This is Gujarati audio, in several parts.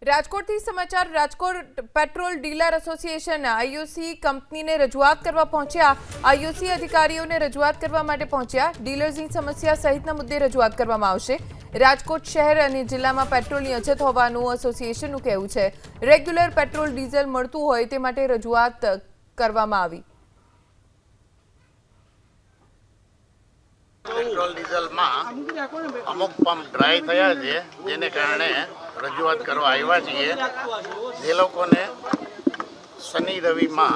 રાજકોટથી સમાચાર। Rajkot petrol dealer association IOC કંપનીને રજૂઆત કરવા પહોંચ્યા। આઈઓસી અધિકારીઓને રજૂઆત કરવા માટે પહોંચ્યા। ડીલર્સની સમસ્યા સહિતના મુદ્દે રજૂઆત કરવામાં આવશે। રાજકોટ શહેર અને જિલ્લામાં પેટ્રોલની અછત હોવાનું એસોસિએશનનું કહેવું છે। રેગ્યુલર પેટ્રોલ ડીઝલ મળતું હોય તે માટે રજૂઆત કરવામાં આવી। पेट्रोल डीजल में अमुक पंप ड्राई थया छे जेने कारणे रजूआत करवा आव्या छीए। जे लोकोने शनि रवि में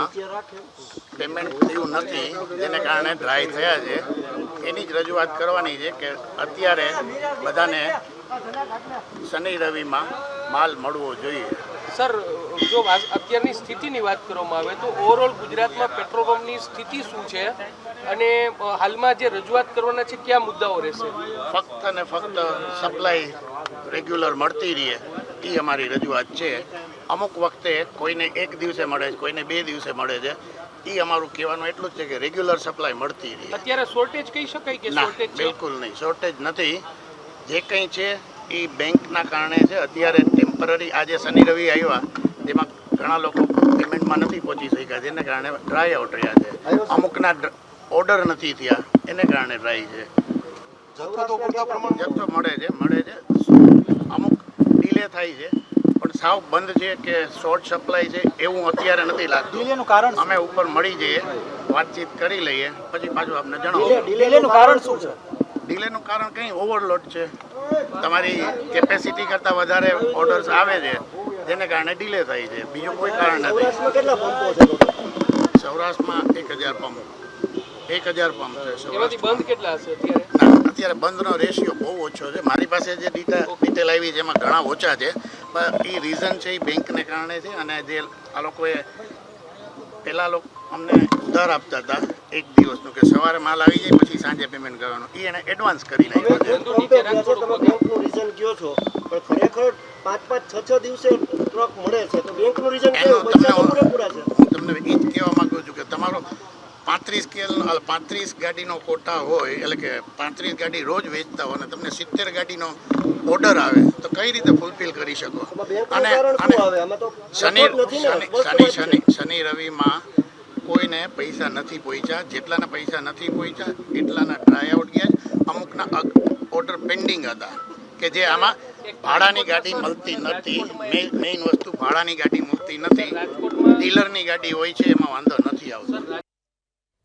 पेमेंट थयुं नथी जेने कारणे ड्राई थया छे एनी ज रजूआत करवानी छे के अत्यारे बधाने शनि रवि में माल मळवो जोईए। सर, जो અત્યારની સ્થિતિની વાત કરવામાં આવે તો ઓવરઓલ ગુજરાતમાં પેટ્રોલ પંપની સ્થિતિ શું છે અને હાલમાં જે રજૂઆત કરવાના છે કયા મુદ્દાઓ રહેશે? ફક્ત ને ફક્ત સપ્લાય રેગ્યુલર મળતી રહે એ અમારી રજૂઆત છે। અમુક વખતે કોઈને એક દિવસે મળે છે, કોઈને 2 દિવસે મળે છે। એ અમારું કહેવાનું એટલું જ છે કે રેગ્યુલર સપ્લાય મળતી રહે। અત્યારે શોર્ટેજ કહી શકાય કે શોર્ટેજ છે? બિલકુલ નહીં, શોર્ટેજ નથી। જે કંઈ છે એ બેંકના કારણે છે। અત્યારે ટેમ્પરરી આજે શનિ રવિ આવ્યા તેમાં ઘણા લોકો પેમેન્ટમાં નથી પહોંચી શક્યા જેને કારણે ડ્રાય આઉટ રહ્યા છે। અમુકના ઓર્ડર નથી થયા એને કારણે ડ્રાય છે। જથ્થો મળે છે અમુક ડીલે થાય છે પણ સાવ બંધ છે કે શોર્ટ સપ્લાય છે એવું અત્યારે નથી લાગતું। ડીલેનું કારણ અમે ઉપર મળી જઈએ, વાતચીત કરી લઈએ પછી પાછું આપને જણાવો। ડીલેનું કારણ શું છે? ડીલેનું કારણ કંઈ ઓવરલોડ છે। તમારી કેપેસિટી કરતાં વધારે ઓર્ડર્સ આવે છે જેને કારણે ડીલે થાય છે, બીજું કોઈ કારણ નથી। કેટલા પંપો છે? સૌરાષ્ટ્રમાં 1000 પંપ છે। એમાંથી બંધ કેટલા હશે અત્યારે? અત્યારે બંધનો રેશિયો બહુ ઓછો છે। મારી પાસે જે ડિટેલ આવી છે એમાં ઘણા ઓછા છે પણ એ રીઝન છે એ બેંકને કારણે છે। અને જે આ લોકોએ પહેલાં અમને ઉધાર આપતા હતા એક દિવસનું કે સવારે માલ આવી જાય પછી સાંજે પેમેન્ટ કરવાનું, એ એને એડવાન્સ કરી નાખ્યું છે। બેંકનું રીઝન કયો છો પણ ખરેખર 5-6 દિવસે ટ્રક મળે છે તો બેંકનું રીઝન કેવું? પૈસા તો પૂરેપૂરા છે। હું તમને એ જ કહેવા માંગુ છું કે તમારો 35 ગાડીનો કોટા હોય એટલે કે 35 ગાડી રોજ વેચતા હોય અને તમને 70 ગાડીનો ઓર્ડર આવે તો કઈ રીતે ફૂલફિલ કરી શકો? અને શનિ રવિમાં કોઈને પૈસા નથી પહોંચ્યા, જેટલાના પૈસા નથી પહોંચ્યા એટલાના ડ્રાય આઉટ ગયા। અમુકના ઓર્ડર પેન્ડિંગ હતા કે જે આમાં ભાડાની ગાડી મળતી નથી। મેઇન વસ્તુ ભાડાની ગાડી મળતી નથી, ડીલરની ગાડી હોય છે એમાં વાંધો નથી આવતો।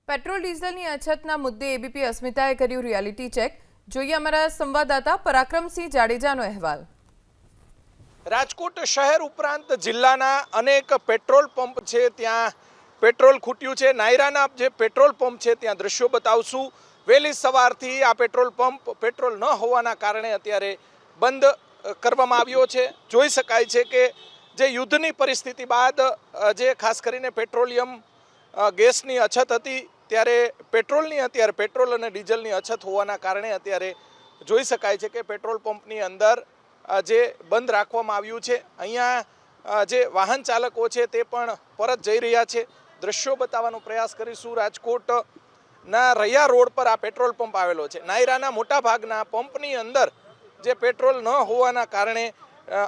પેટ્રોલ ડીઝલની અછતના મુદ્દે એબીપી અસ્મિતાએ કર્યું રિયાલિટી ચેક। જોઈએ અમારા સંવાદદાતા પરાક્રમસિંહ જાડેજાનો અહેવાલ। રાજકોટ શહેર ઉપરાંત જિલ્લાના અનેક પેટ્રોલ પંપ છે ત્યાં પેટ્રોલ ખૂટ્યું છે। નાયરાના જે પેટ્રોલ પંપ છે ત્યાં દ્રશ્યો બતાવશું। વહેલી સવારથી આ પેટ્રોલ પંપ પેટ્રોલ ન હોવાના કારણે અત્યારે બંધ કરવામાં આવ્યો છે। જોઈ શકાય છે કે જે યુદ્ધની પરિસ્થિતિ બાદ જે ખાસ કરીને પેટ્રોલિયમ ગેસની અછત હતી ત્યારે પેટ્રોલ અને ડીઝલની અછત હોવાના કારણે અત્યારે જોઈ શકાય છે કે પેટ્રોલ પંપની અંદર જે બંધ રાખવામાં આવ્યું છે। અહીંયા જે વાહન ચાલકો છે તે પણ પરત જઈ રહ્યા છે। દ્રશ્યો બતાવવાનો પ્રયાસ કરીશું। રાજકોટના રૈયા રોડ પર આ પેટ્રોલ પંપ આવેલો છે। નાયરાના મોટા ભાગના પંપની અંદર જે પેટ્રોલ ન હોવાના કારણે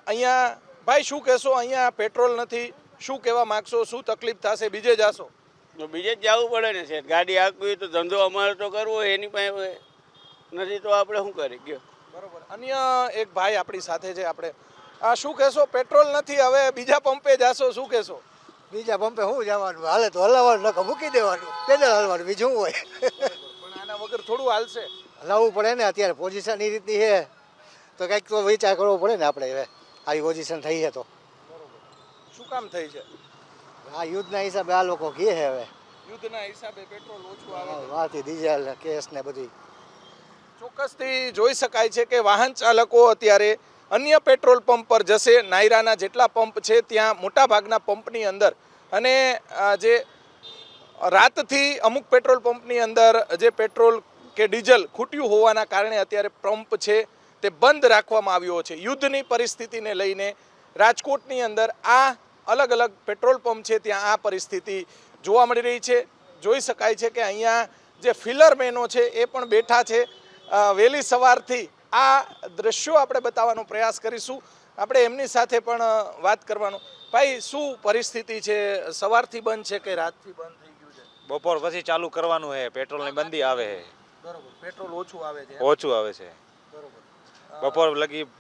અહીંયા ભાઈ શું કહેશો? અહીંયા પેટ્રોલ નથી, શું કહેવા માગશો? શું તકલીફ થશે? બીજે જાશો તો બીજે જ જવું પડે ને છે। ગાડી આપવી તો ધંધો અમારે તો કરવો હોય, એની પાસે નથી તો આપણે શું કરી ગયો? બરોબર। અન્ય એક ભાઈ આપણી સાથે છે, આપણે શું કહેશો? પેટ્રોલ નથી, હવે બીજા પંપે જાશો, શું કહેશો? બીજા પંપે શું જવાનું? હાલે તો હલાવવાનું, નકર મૂકી દેવાનું, પેદલ હલવાનું, બીજું શું હોય? પણ આના વગર થોડું હાલશે? હલાવવું પડે ને। અત્યારે પોઝિશન એ રીતની છે તો કંઈક તો વિચાર કરવો પડે ને આપણે। હવે આવી પોઝિશન થઈ છે તો શું કામ થઈ છે? આ યુદ્ધના હિસાબે આ લોકો કહે છે હવે યુદ્ધના હિસાબે પેટ્રોલ ઓછું આવે છે, વાતી ડીઝલ કેસ ને બધી। ચોક્કસથી જોઈ શકાય છે કે વાહન ચાલકો અત્યારે અન્ય પેટ્રોલ પંપ પર જશે। નાયરાના જેટલા પંપ છે ત્યાં મોટાભાગના પંપની અંદર અને જે રાતથી અમુક પેટ્રોલ પંપની અંદર જે પેટ્રોલ કે ડીઝલ ખૂટ્યું હોવાના કારણે અત્યારે પંપ છે તે બંધ રાખવામાં આવ્યો છે। યુદ્ધની પરિસ્થિતિને લઈને રાજકોટની અંદર આ અલગ અલગ પેટ્રોલ પંપ છે ત્યાં આ પરિસ્થિતિ જોવા મળી રહી છે। જોઈ શકાય છે કે અહીંયા જે ફિલર મેનો છે એ પણ બેઠા છે। વહેલી સવારથી આ દ્રશ્યો આપણે બતાવવાનો પ્રયાસ કરીશું। આપણે એમની સાથે પણ વાત કરવાનું. ભાઈ, શું પરિસ્થિતિ છે? સવારથી બંધ છે કે રાતથી બંધ થઈ ગયું છે? બપોર પછી ચાલુ કરવાનું છે. પેટ્રોલની બંદી આવે છે. બરોબર, પેટ્રોલ ઓછું આવે છે. ઓછું આવે છે.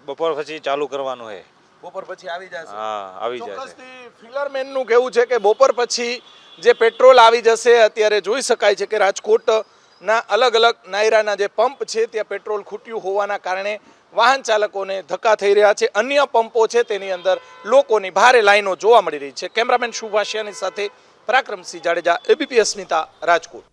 બપોર પછી ચાલુ કરવાનું છે. બપોર પછી આવી જશે. હા, આવી જશે. ચોક્કસથી ફિલરમેનનું કહેવું છે કે બપોર પછી જે પેટ્રોલ આવી જશે. અત્યારે જોઈ શકાય છે કે રાજકોટના અલગ અલગ નાયરાના જે પંપ છે ત્યાં પેટ્રોલ ખૂટ્યું હોવાના કારણે વાહન ચાલકોને ધક્કા થઈ રહ્યા છે. અન્ય પંપો છે તેની અંદર લોકોની ભારે લાઈનો જોવા મળી રહી છે. કેમેરામેન શુભાશિયાની સાથે પરાક્રમસિંહ જાડેજા, એબીપી અસ્મિતા, રાજકોટ.